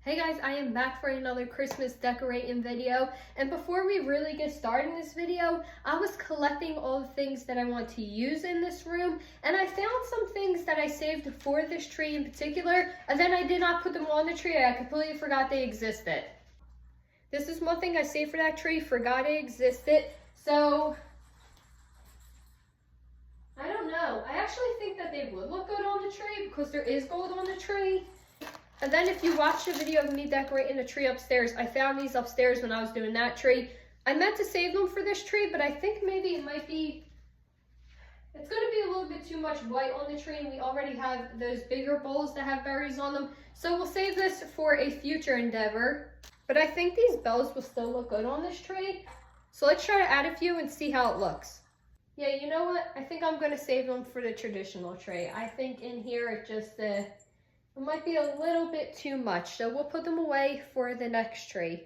Hey guys, I am back for another Christmas decorating video, and before we really get started in this video, I was collecting all the things that I want to use in this room, and I found some things that I saved for this tree in particular, and then I did not put them on the tree. I completely forgot they existed. This is one thing I saved for that tree, forgot it existed, so I don't know. I actually think that they would look good on the tree because there is gold on the tree. And then if you watch the video of me decorating the tree upstairs, I found these upstairs when I was doing that tree. I meant to save them for this tree, but I think maybe it's going to be a little bit too much white on the tree, and we already have those bigger bowls that have berries on them. So we'll save this for a future endeavor. But I think these bells will still look good on this tree. So let's try to add a few and see how it looks. Yeah, you know what? I think I'm going to save them for the traditional tree. I think in here it might be a little bit too much, so we'll put them away for the next tree.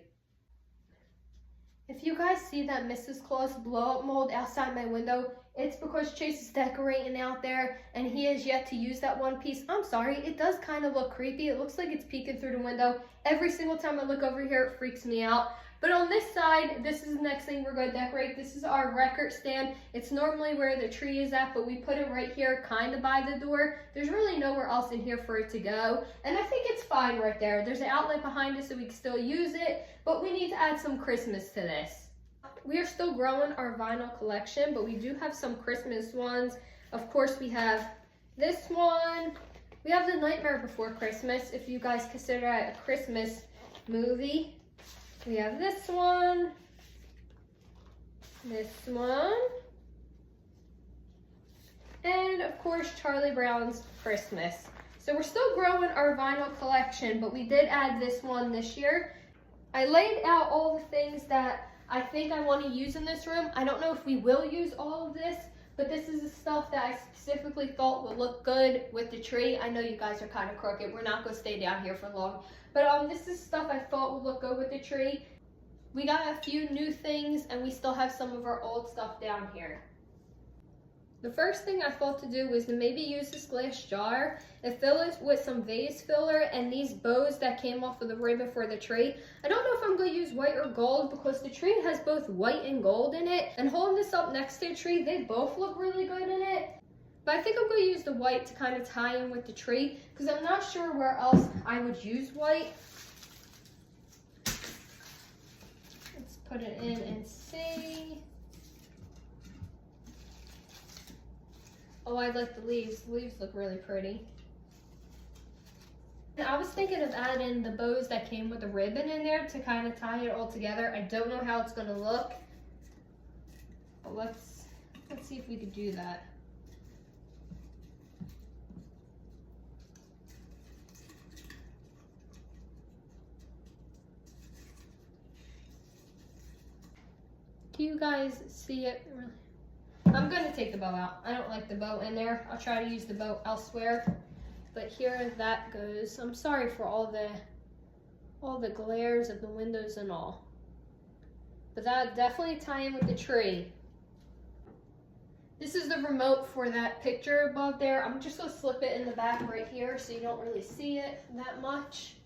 If you guys see that Mrs. Claus blow-up mold outside my window, it's because Chase is decorating out there and he has yet to use that one piece. I'm sorry, it does kind of look creepy. It looks like it's peeking through the window. Every single time I look over here, it freaks me out. But on this side, this is the next thing we're going to decorate. This is our record stand. It's normally where the tree is at, but we put it right here, kind of by the door. There's really nowhere else in here for it to go. And I think it's fine right there. There's an outlet behind us so we can still use it, but we need to add some Christmas to this. We are still growing our vinyl collection, but we do have some Christmas ones. Of course, we have this one. We have The Nightmare Before Christmas, if you guys consider it a Christmas movie. We have this one, and of course Charlie Brown's Christmas. So we're still growing our vinyl collection, but we did add this one this year. I laid out all the things that I think I want to use in this room. I don't know if we will use all of this, but this is the stuff that I specifically thought would look good with the tree. I know you guys are kind of crooked. We're not going to stay down here for long. But this is stuff I thought would look good with the tree. We got a few new things, and we still have some of our old stuff down here. The first thing I thought to do was to maybe use this glass jar and fill it with some vase filler and these bows that came off of the ribbon for the tree. I don't know if I'm going to use white or gold because the tree has both white and gold in it. And holding this up next to the tree, they both look really good in it. But I think I'm going to use the white to kind of tie in with the tree because I'm not sure where else I would use white. Let's put it in and see. Oh, I like the leaves. The leaves look really pretty. And I was thinking of adding the bows that came with the ribbon in there to kind of tie it all together. I don't know how it's going to look. But let's see if we could do that. Do you guys see it? I'm going to take the bow out. I don't like the bow in there. I'll try to use the bow elsewhere. But here that goes. I'm sorry for all the glares of the windows and all. But that definitely tie in with the tree. This is the remote for that picture above there. I'm just going to slip it in the back right here so you don't really see it that much.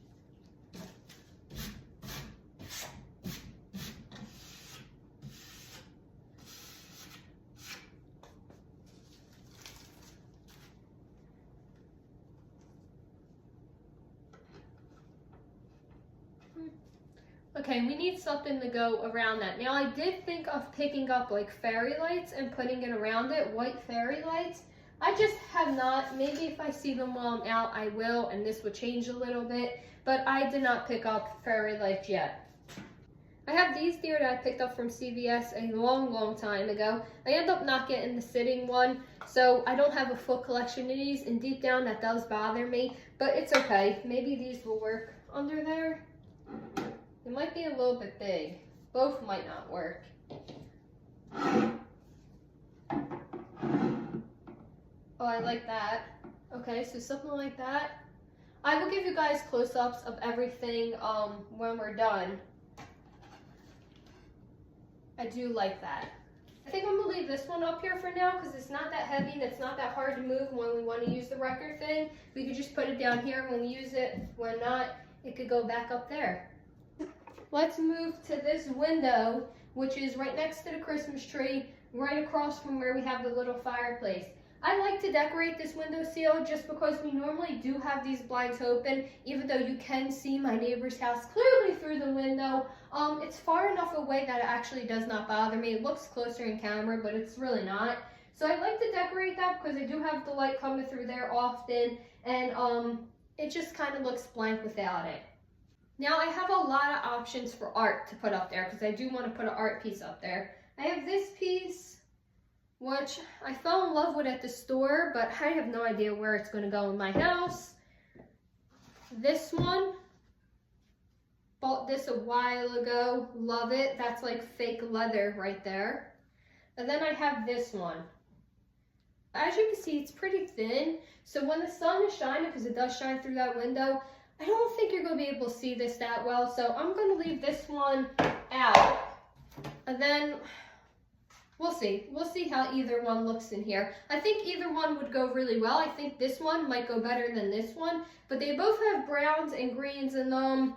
Okay, we need something to go around that. Now, I did think of picking up like fairy lights and putting it around it, white fairy lights. I just have not. Maybe if I see them while I'm out, I will, and this would change a little bit. But I did not pick up fairy lights yet. I have these here that I picked up from CVS a long time ago. I ended up not getting the sitting one, so I don't have a full collection of these, and deep down that does bother me, but it's okay. Maybe these will work under there. It might be a little bit big. Both might not work. Oh, I like that. Okay, so something like that. I will give you guys close-ups of everything when we're done. I do like that. I think I'm gonna leave this one up here for now because it's not that heavy and it's not that hard to move when we want to use the record thing. We could just put it down here when we use it, when not. it could go back up there. Let's move to this window, which is right next to the Christmas tree, right across from where we have the little fireplace. I like to decorate this windowsill just because we normally do have these blinds open, even though you can see my neighbor's house clearly through the window. It's far enough away that it actually does not bother me. It looks closer in camera, but it's really not. So I like to decorate that because I do have the light coming through there often, and it just kind of looks blank without it. Now I have a lot of options for art to put up there because I do want to put an art piece up there. I have this piece, which I fell in love with at the store, but I have no idea where it's going to go in my house. This one, bought this a while ago, love it. That's like fake leather right there. And then I have this one. As you can see, it's pretty thin, so when the sun is shining, because it does shine through that window, I don't think you're going to be able to see this that well, so I'm going to leave this one out. And then we'll see. We'll see how either one looks in here. I think either one would go really well. I think this one might go better than this one, but they both have browns and greens in them.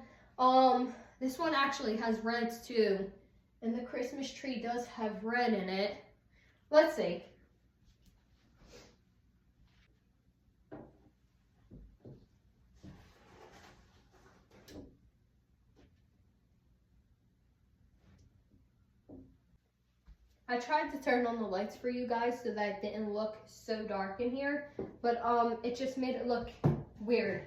This one actually has reds too, and the Christmas tree does have red in it. Let's see. I tried to turn on the lights for you guys so that it didn't look so dark in here, but it just made it look weird.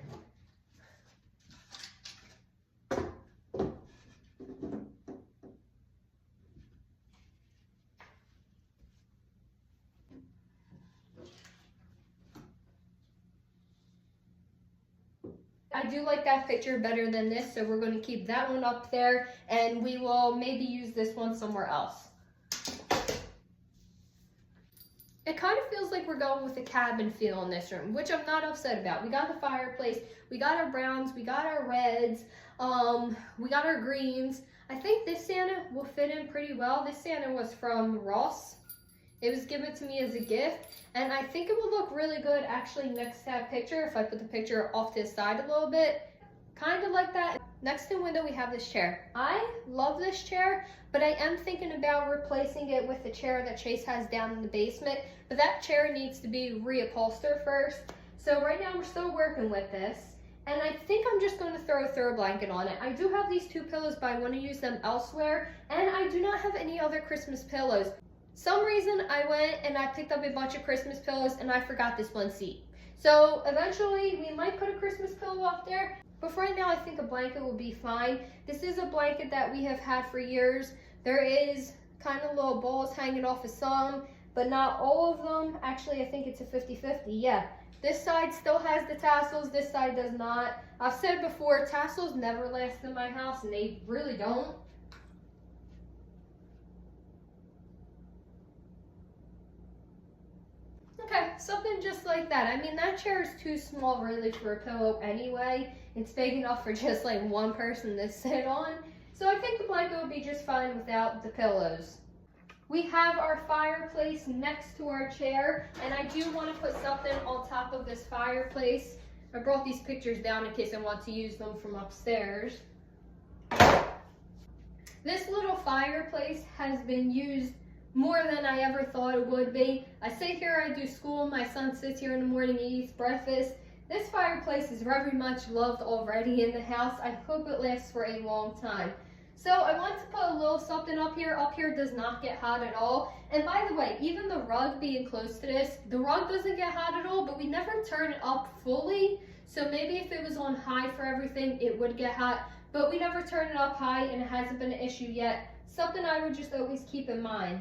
I do like that picture better than this, so we're going to keep that one up there, and we will maybe use this one somewhere else. It kind of feels like we're going with a cabin feel in this room, which I'm not upset about. We got the fireplace, we got our browns, we got our reds, we got our greens. I think this Santa will fit in pretty well. This Santa was from Ross. It was given to me as a gift, and I think it would look really good actually next to that picture if I put the picture off to the side a little bit. Kind of like that. Next to the window, we have this chair. I love this chair, but I am thinking about replacing it with the chair that Chase has down in the basement, but that chair needs to be reupholstered first. So right now, we're still working with this, and I think I'm just going to throw a blanket on it. I do have these two pillows, but I want to use them elsewhere, and I do not have any other Christmas pillows. Some reason I went and I picked up a bunch of Christmas pillows, and I forgot this one seat. So eventually, we might put a Christmas pillow up there. But for right now, I think a blanket will be fine. This is a blanket that we have had for years. There is kind of little balls hanging off of some, but not all of them. Actually, I think it's a 50-50, yeah. This side still has the tassels, this side does not. I've said before, tassels never last in my house, and they really don't. Okay, something just like that. I mean, that chair is too small really for a pillow anyway. It's big enough for just like one person to sit on. So I think the blanket would be just fine without the pillows. We have our fireplace next to our chair, and I do want to put something on top of this fireplace. I brought these pictures down in case I want to use them from upstairs. This little fireplace has been used more than I ever thought it would be. I sit here, I do school, my son sits here in the morning, he eats breakfast. This fireplace is very much loved already in the house. I hope it lasts for a long time. So I want to put a little something up here. Up here does not get hot at all. And by the way, even the rug being close to this, the rug doesn't get hot at all, but we never turn it up fully. So maybe if it was on high for everything, it would get hot, but we never turn it up high and it hasn't been an issue yet. Something I would just always keep in mind.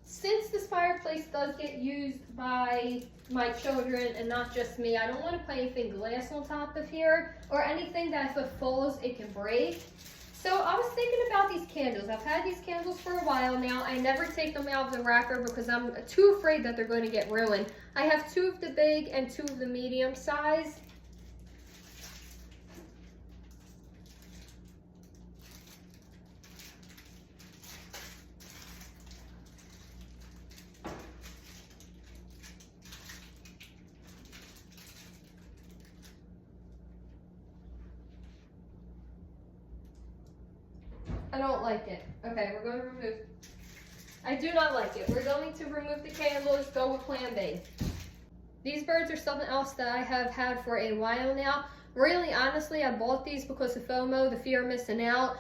Since this fireplace does get used by my children and not just me, I don't want to put anything glass on top of here or anything that if it falls, it can break. So I was thinking about these candles. I've had these candles for a while now. I never take them out of the wrapper because I'm too afraid that they're going to get ruined. I have 2 of the big and 2 of the medium size. I don't like it. Okay, we're going to remove. I do not like it. We're going to remove the candles, go with plan B. These birds are something else that I have had for a while now. Really, honestly, I bought these because of FOMO, the fear of missing out.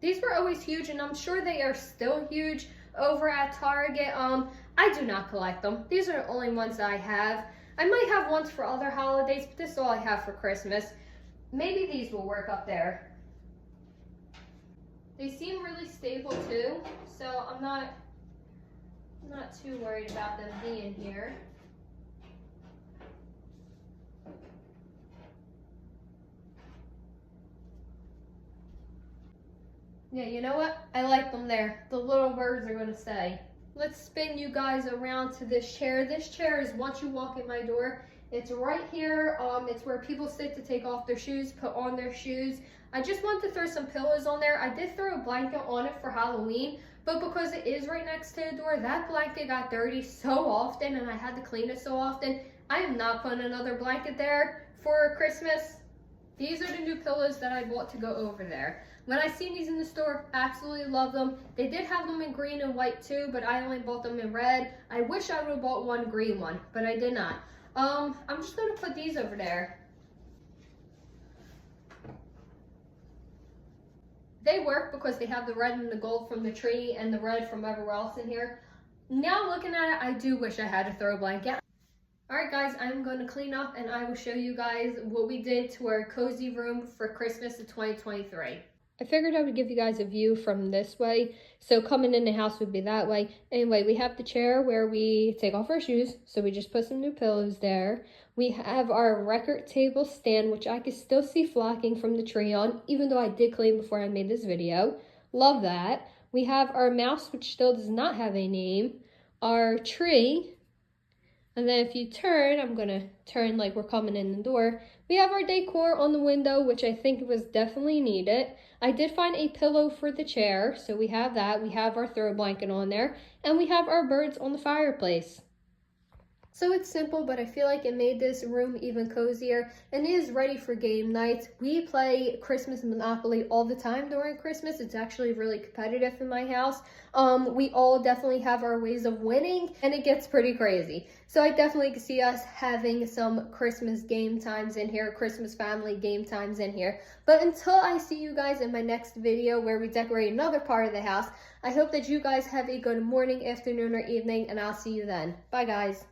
These were always huge, and I'm sure they are still huge over at Target. I do not collect them. These are the only ones that I have. I might have ones for other holidays, but this is all I have for Christmas. Maybe these will work up there. They seem really stable too, so I'm not too worried about them being here. Yeah, you know what? I like them there. The little birds are going to stay. Let's spin you guys around to this chair. This chair is once you walk in my door. It's right here. It's where people sit to take off their shoes, put on their shoes. I just wanted to throw some pillows on there. I did throw a blanket on it for Halloween, but because it is right next to the door, that blanket got dirty so often and I had to clean it so often. I am not putting another blanket there for Christmas. These are the new pillows that I bought to go over there. When I seen these in the store, absolutely love them. They did have them in green and white too, but I only bought them in red. I wish I would have bought one green one, but I did not. I'm just gonna put these over there. They work because they have the red and the gold from the tree and the red from everywhere else in here. Now looking at it, I do wish I had a throw blanket. Alright guys, I'm going to clean up and I will show you guys what we did to our cozy room for Christmas of 2023. I figured I would give you guys a view from this way, so coming in the house would be that way. Anyway, we have the chair where we take off our shoes, so we just put some new pillows there. We have our record table stand, which I can still see flocking from the tree on, even though I did clean before I made this video. Love that. We have our mouse, which still does not have a name. Our tree. And then if you turn, I'm going to turn like we're coming in the door. We have our decor on the window, which I think was definitely needed. I did find a pillow for the chair, so we have that. We have our throw blanket on there, and we have our birds on the fireplace. So it's simple, but I feel like it made this room even cozier and is ready for game nights. We play Christmas Monopoly all the time during Christmas. It's actually really competitive in my house. We all definitely have our ways of winning and it gets pretty crazy. So I definitely can see us having some Christmas game times in here, Christmas family game times in here. But until I see you guys in my next video where we decorate another part of the house, I hope that you guys have a good morning, afternoon, or evening, and I'll see you then. Bye guys.